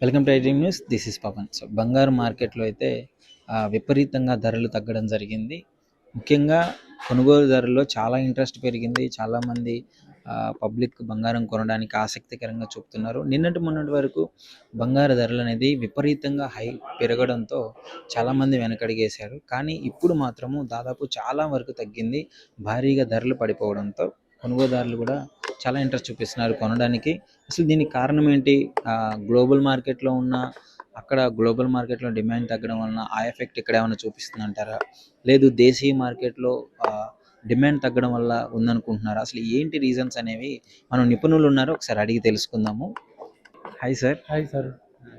Welcome to iDream news. This is Pavan. So బంగారు మార్కెట్లో అయితే విపరీతంగా ధరలు తగ్గడం జరిగింది. ముఖ్యంగా కొనుగోలుదారుల్లో చాలా ఇంట్రెస్ట్ పెరిగింది. చాలామంది పబ్లిక్ బంగారం కొనడానికి ఆసక్తికరంగా చూపుతున్నారు. నిన్నటి మొన్నటి వరకు బంగారు ధరలు అనేది విపరీతంగా పెరగడంతో చాలామంది వెనకడిగేశారు. కానీ ఇప్పుడు మాత్రము దాదాపు చాలా వరకు తగ్గింది. భారీగా ధరలు పడిపోవడంతో కొనుగోలుదారులు కూడా చాలా ఇంట్రెస్ట్ చూపిస్తున్నారు కొనడానికి. అసలు దీనికి కారణం ఏంటి? గ్లోబల్ మార్కెట్లో ఉన్న గ్లోబల్ మార్కెట్లో డిమాండ్ తగ్గడం వలన ఆ ఎఫెక్ట్ ఇక్కడ ఏమైనా చూపిస్తుంది అంటారా? లేదు దేశీయ మార్కెట్లో డిమాండ్ తగ్గడం వల్ల ఉందనుకుంటున్నారా? అసలు ఏంటి రీజన్స్ అనేవి మనం నిపుణులు ఉన్నారు, ఒకసారి అడిగి తెలుసుకుందాము. Hi sir. Hi sir.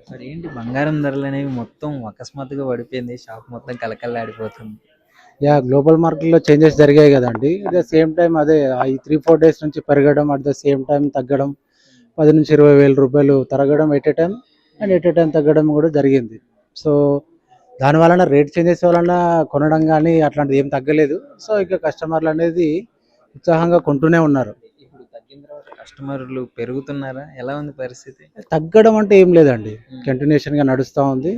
Sir ఏంటి బంగారం ధరలు అనేవి మొత్తం అకస్మాత్తుగా పడిపోయింది, షాప్ మొత్తం కలకల్లాడిపోతుంది. గ్లోబల్ మార్కెట్లో చేంజెస్ జరిగాయి కదండి. అట్ ద సేమ్ టైం అదే ఈ 3-4 డేస్ నుంచి పెరగడం, అట్ ద సేమ్ టైం తగ్గడం, 10,000-20,000 వేల రూపాయలు తరగడం at a time, and at a time తగ్గడం కూడా జరిగింది. సో దాని వలన రేట్ చేంజెస్ వలన కొనడం కానీ అట్లాంటిది ఏం తగ్గలేదు. సో ఇక కస్టమర్లు అనేది ఉత్సాహంగా కొంటూనే ఉన్నారు. ఇప్పుడు తగ్గిన తర్వాత కస్టమర్లు పెరుగుతున్నారా? ఎలా ఉంది పరిస్థితి? తగ్గడం అంటే ఏం లేదండి, కంటిన్యూషన్గా నడుస్తూ ఉంది.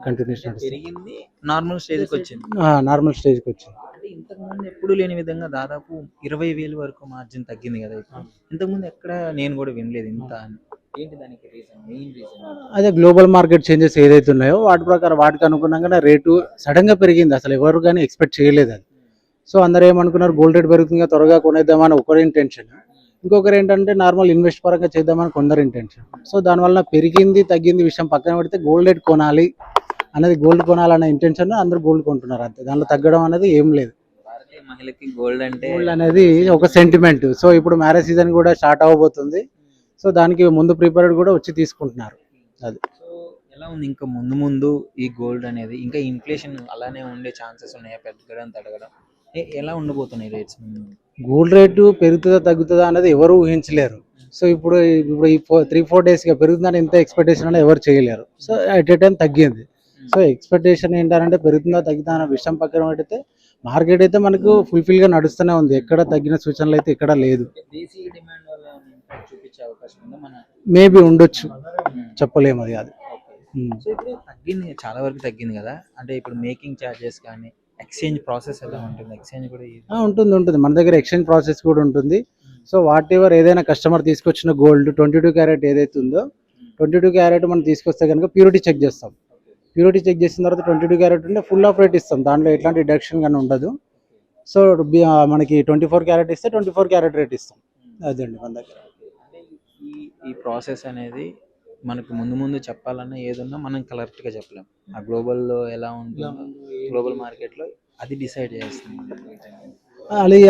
కంటిన్యూషన్ పెరిగింది, నార్మల్ స్టేజ్కి వచ్చింది. నార్మల్ స్టేజ్కి వచ్చింది. అంటే ఇంతకుముందు ఎప్పుడు లేని విధంగా దాదాపు 20,000 వరకు మార్జిన్ తగ్గింది కదా ఇప్పుడు. ఇంతకుముందు ఎక్కడ నేను కూడా వినలేదు ఇంత అని. ఏంటి దానికి రీజన్, మెయిన్ రీజన్? అదే గ్లోబల్ మార్కెట్ చేంజెస్ ఏదైతే ఉన్నాయో వాటి ప్రకారం వాటికి అనుగుణంగానే రేటు సడన్గా పెరిగింది. అసలు ఎవరు కానీ ఎక్స్పెక్ట్ చేయలేదు అది. సో అందరూ ఏమనుకున్నారు, గోల్డ్ రేట్ పెరుగుతుంది త్వరగా కొనేద్దామని ఒకరి ఇంటెన్షన్, ఇంకొకరు ఏంటంటే నార్మల్ ఇన్వెస్ట్ పరంగా చేద్దామని కొందరు ఇంటెన్షన్. సో దానివల్ల పెరిగింది తగ్గింది విషయం పక్కన పెడితే గోల్డ్ రేట్ కొనాలి అనేది, గోల్డ్ కొనాలన్న ఇంటెన్షన్ అందరూ గోల్డ్ కొంటున్నారు అంతే. దాంట్లో తగ్గడం అనేది ఏం లేదు. భారతీయ మహిళకి గోల్డ్ అంటే గోల్డ్ అనేది ఒక సెంటిమెంట్. సో ఇప్పుడు మ్యారేజ్ సీజన్ కూడా స్టార్ట్ అవ్వబోతుంది. సో దానికి ముందు ప్రిపేర్డ్ కూడా వచ్చి తీసుకుంటున్నారు. అది సో ఎలా ఉంది ఇంకా ముందు ముందు ఈ గోల్డ్ అనేది? ఇంకా ఇన్ఫ్లేషన్ అలానే ఉండే ఛాన్సెస్ ఉన్నాయా? పెద్దగడం తగ్గడం ఎలా ఉండబోతున్నాయి రేట్స్? గోల్డ్ రేటు పెరుగుతుందా తగ్గుతుందా అనేది ఎవరు ఊహించలేరు. సో ఇప్పుడు ఈ 3-4 డేస్గా పెరుగుతుందని ఎంత ఎక్స్పెక్టేషన్ అనేది ఎవరు చేయలేరు. సో ఎట్ ఏ టైం తగ్గింది. సో ఎక్స్పెక్టేషన్ ఏంటంటే పెరుగుతుందా తగ్గుతుందా అనే విషయం పక్కన పెడితే మార్కెట్ అయితే మనకు ఫుల్ఫిల్గా నడుస్తూనే ఉంది. ఎక్కడ తగ్గిన సూచనలు అయితే ఎక్కడ లేదు. దేశీయ డిమాండ్ వల్ల చూపించే అవకాశం ఉందా? మేబీ ఉండొచ్చు, చెప్పలేము అది. సో ఇప్పుడు తగ్గింది, చాలా వరకు తగ్గింది కదా. అంటే ఇప్పుడు మేకింగ్ ఛార్జెస్ కానీ ఎక్స్చేంజ్ ప్రాసెస్ ఎలా ఉంటుంది? ఎక్స్చేంజ్ కూడా ఉంటుంది మన దగ్గర ఎక్స్చేంజ్ ప్రాసెస్ కూడా ఉంటుంది. సో వాట్ ఎవర్ ఏదైనా కస్టమర్ తీసుకొచ్చిన గోల్డ్ 22 క్యారెట్ ఏదైతే ఉందో 22 క్యారెట్ మనం తీసుకొస్తే కనుక ప్యూరిటీ చెక్ చేస్తాం. ప్యూరిటీ చెక్ చేసిన తర్వాత 22 క్యారెట్ ఉంటే ఫుల్ ఆఫ్ రేట్ ఇస్తాం, దాంట్లో ఎట్లాంటి డిడక్షన్ కానీ ఉండదు. సో మనకి 24 క్యారెట్ ఇస్తే 24 క్యారెట్ రేట్ ఇస్తాం. అదండి మన దగ్గర. ఈ ప్రాసెస్ అనేది మనకు ముందు ముందు చెప్పాలన్నా ఏదన్నా మనం కరెక్ట్గా చెప్పలేం. ఆ గ్లోబల్లో ఎలా ఉంటుందో, గ్లోబల్ మార్కెట్లో అది డిసైడ్ చేస్తుంది.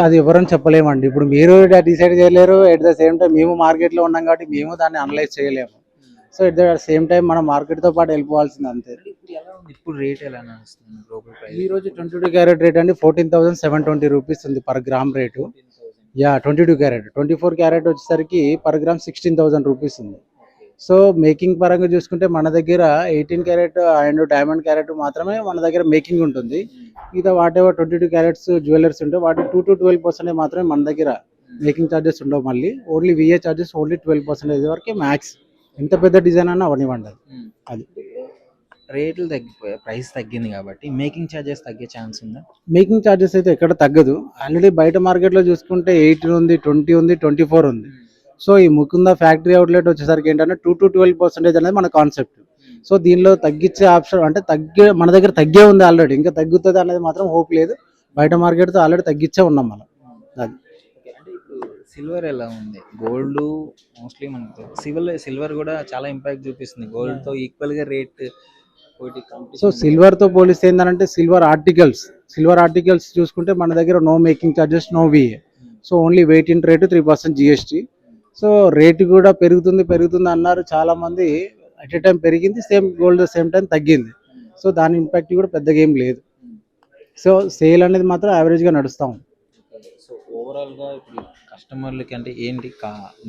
అది ఎవరని చెప్పలేమండి. ఇప్పుడు మీరు డిసైడ్ చేయలేరు, ఎట్ ద సేమ్ టైం మేము మార్కెట్లో ఉన్నాం కాబట్టి మేము దాన్ని అనలైజ్ చేయలేము. So at the same time మనం మార్కెట్తో పాటు వెళ్ళిపోవాల్సింది అంతే. ఇప్పుడు రేట్ ఎలా నడుస్తుంది గ్లోబల్ ప్రైస్? ఈ రోజు 22 క్యారెట్ రేట్ అండి 14,720 రూపీస్ ఉంది per gram rate. 22 carrot. 24 carrot వచ్చేసరికి పర్ గ్రామ్ 16,000 రూపీస్ ఉంది. సో మేకింగ్ పరంగా చూసుకుంటే మన దగ్గర 18 క్యారెట్ అండ్ డైమండ్ క్యారెట్ మాత్రమే మన దగ్గర మేకింగ్ ఉంటుంది. మిగతా వాటెవర్ 22 క్యారెట్స్ జ్యువెలర్స్ ఉంటే వాటి 2-12% మాత్రమే మన దగ్గర మేకింగ్ ఛార్జెస్ ఉండవు. మళ్ళీ ఓన్లీ విఏ ఛార్జెస్ ఓన్లీ 12% వరకే మ్యాక్స్. ఎంత పెద్ద డిజైన్ అన్నా అవనివ్వండి. అది రేట్లు తగ్గిపోయాయి, ప్రైస్ తగ్గింది కాబట్టి మేకింగ్ ఛార్జెస్ తగ్గే ఛాన్స్ ఉందా? మేకింగ్ ఛార్జెస్ అయితే ఎక్కడ తగ్గదు. ఆల్రెడీ బయట మార్కెట్లో చూసుకుంటే 18 ఉంది, 20 ఉంది, 24 ఉంది. సో ఈ ముకుంద ఫ్యాక్టరీ అవుట్లెట్ వచ్చేసరికి ఏంటంటే 2-12% అనేది మన కాన్సెప్ట్. సో దీనిలో తగ్గించే ఆప్షన్ అంటే మన దగ్గర తగ్గే ఉంది ఆల్రెడీ, ఇంకా తగ్గుతుంది అనేది మాత్రం హోప్ లేదు. బయట మార్కెట్తో ఆల్రెడీ తగ్గించే ఉన్నాం మనం. అది అంటే ఇప్పుడు సిల్వర్ ఎలా ఉంది? గోల్డ్ మోస్ట్లీ మనకు సిల్వర్ కూడా చాలా ఇంపాక్ట్ చూపిస్తుంది గోల్డ్తో ఈక్వల్గా రేట్. సో సిల్వర్తో పోలిస్తే ఏంటంటే సిల్వర్ ఆర్టికల్స్ చూసుకుంటే మన దగ్గర no making charges, no VA. So only weight in rate 3% GST. So rate కూడా పెరుగుతుంది అన్నారు చాలామంది. అట్ ఏ టైం పెరిగింది, సేమ్ గోల్డ్ సేమ్ టైం తగ్గింది. సో దాని ఇంపాక్ట్ కూడా పెద్దగా ఏం లేదు. సో సేల్ అనేది మాత్రం యావరేజ్గా నడుస్తాం. సో ఓవరాల్గా ఇప్పుడు కస్టమర్లకి అంటే ఏంటి,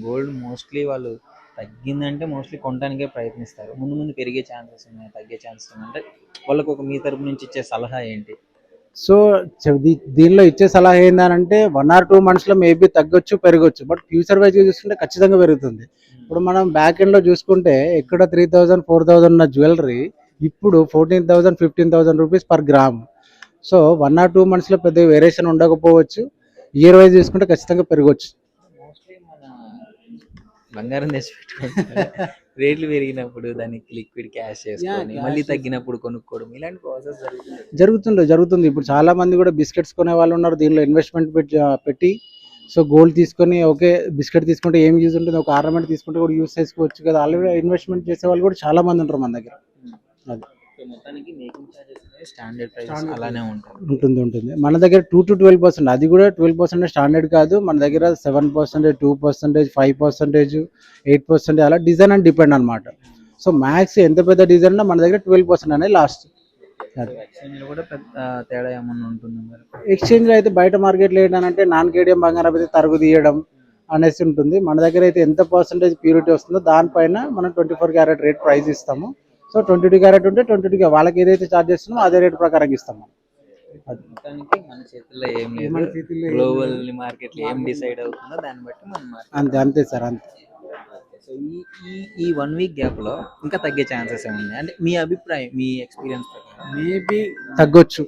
గోల్డ్ మోస్ట్లీ వాళ్ళు తగ్గిందంటే మోస్ట్లీ కొనడానికే ప్రయత్నిస్తారు. ముందు పెరిగే ఛాన్సెస్ ఉన్నాయి, తగ్గే ఛాన్సెస్ ఉన్నాయి. అంటే వాళ్ళకు ఒక మీ తరపు నుంచి ఇచ్చే సలహా ఏంటి? సో దీనిలో ఇచ్చే సలహా ఏంటంటే 1 or 2 మంత్స్లో మేబీ తగ్గొచ్చు పెరగొచ్చు, బట్ ఫ్యూచర్ వైజ్గా చూసుకుంటే ఖచ్చితంగా పెరుగుతుంది. ఇప్పుడు మనం బ్యాక్ ఎండ్లో చూసుకుంటే ఎక్కడ 3000 4000 ఉన్న జ్యువెలరీ ఇప్పుడు 14,000 15,000 rupees per gram. So 1 or 2 మంత్స్లో పెద్ద వేరియేషన్ ఉండకపోవచ్చు, ఇయర్ వైజ్ చూసుకుంటే ఖచ్చితంగా పెరగొచ్చు. మోస్ట్లీ మన బంగారం తెచ్చి పెట్టుకుంటారు, రేట్లు పెరిగినప్పుడు దానికి లిక్విడ్ క్యాష్ చేసుకొని cash మళ్ళీ తగ్గినప్పుడు కొనుక్కోవడం ఇలాంటి ప్రాసెస్ జరుగుతుంది. ఇప్పుడు చాలా మంది కూడా బిస్కెట్స్ కొనే వాళ్ళు ఉన్నారు, దీనిలో ఇన్వెస్ట్మెంట్ పెట్టి సో గోల్డ్ తీసుకొని ఓకే బిస్కెట్ తీసుకుంటే ఏం యూజ్ ఉంటుంది, ఒక ఆర్నమెంట్ తీసుకుంటే కూడా యూజ్ చేసుకోవచ్చు కదా, ఆల్రెడీ ఇన్వెస్ట్మెంట్ చేసే వాళ్ళు కూడా చాలా మంది ఉంటారు మన దగ్గర. అది మొత్తానికి మేకింగ్ చార్జెస్ స్టాండర్డ్ ప్రైస్ అలానే ఉంటుంది. ఉంటుంది మన దగ్గర 2 to 12%, అది కూడా 12% స్టాండర్డ్ కాదు, మన దగ్గర 7%, 2%, 5%, 8% అలా డిజైన్ అని డిపెండ్ అనమాట. సో మ్యాక్స్ ఎంత పెద్ద డిజైన్ ఉన్నా మన దగ్గర 12% అనేది లాస్ట్. ఎక్స్చేంజ్ లో కూడా పెద్ద తేడా ఏమన్నా ఉంటుంది మరి? ఎక్స్చేంజ్ అయితే బయట మార్కెట్లో ఏంటంటే నాన్ కేడియం బంగారం అయితే తరుగు తీయడం అనేసి ఉంటుంది, మన దగ్గర అయితే ఎంత పర్సెంటేజ్ ప్యూరిటీ వస్తుందో దానిపైన మనం 24 క్యారెట్ రేట్ ప్రైస్ ఇస్తాము. సో 22 క్యారెట్ ఉంటే 22 వాళ్ళకి ఏదైతే ఛార్జ్ చేస్తున్నామో అదే రేట్ ప్రకారం ఇస్తాము. మొత్తానికి మన చేతుల్లో ఏం లేదు, గ్లోబల్ మార్కెట్ లో ఏం డిసైడ్ అవుతుందో దాన్ని బట్టి మనం అంతే సార్ అంతే. సో ఈ 1 వీక్ గ్యాప్ లో ఇంకా తగ్గే ఛాన్సెస్ ఏమున్నాయి అంటే మీ అభిప్రాయం, మీ ఎక్స్పీరియన్స్ ప్రకారం? మేబీ తగ్గొచ్చు.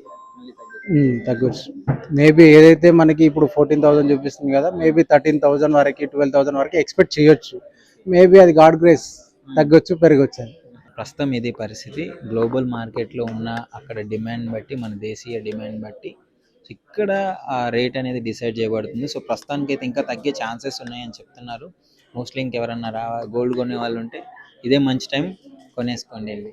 మేబీ ఏదైతే మనకి ఇప్పుడు 14,000 చూపిస్తుంది కదా, మేబీ 13,000 వరకు 12,000 వరకు ఎక్స్పెక్ట్ చేయొచ్చు. మేబీ అది గాడ్ గ్రేస్, తగ్గొచ్చు పెరగొచ్చు అని. ప్రస్తుతం ఇది పరిస్థితి. గ్లోబల్ మార్కెట్లో ఉన్న అక్కడ డిమాండ్ బట్టి, మన దేశీయ డిమాండ్ బట్టి ఇక్కడ ఆ రేట్ అనేది డిసైడ్ చేయబడుతుంది. సో ప్రస్తుతానికి అయితే ఇంకా తగ్గే ఛాన్సెస్ ఉన్నాయని చెప్తున్నారు. మోస్ట్లీ ఇంకెవరన్నా గోల్డ్ కొనే వాళ్ళు ఉంటే ఇదే మంచి టైం, కొనేసుకోండి వెళ్ళి.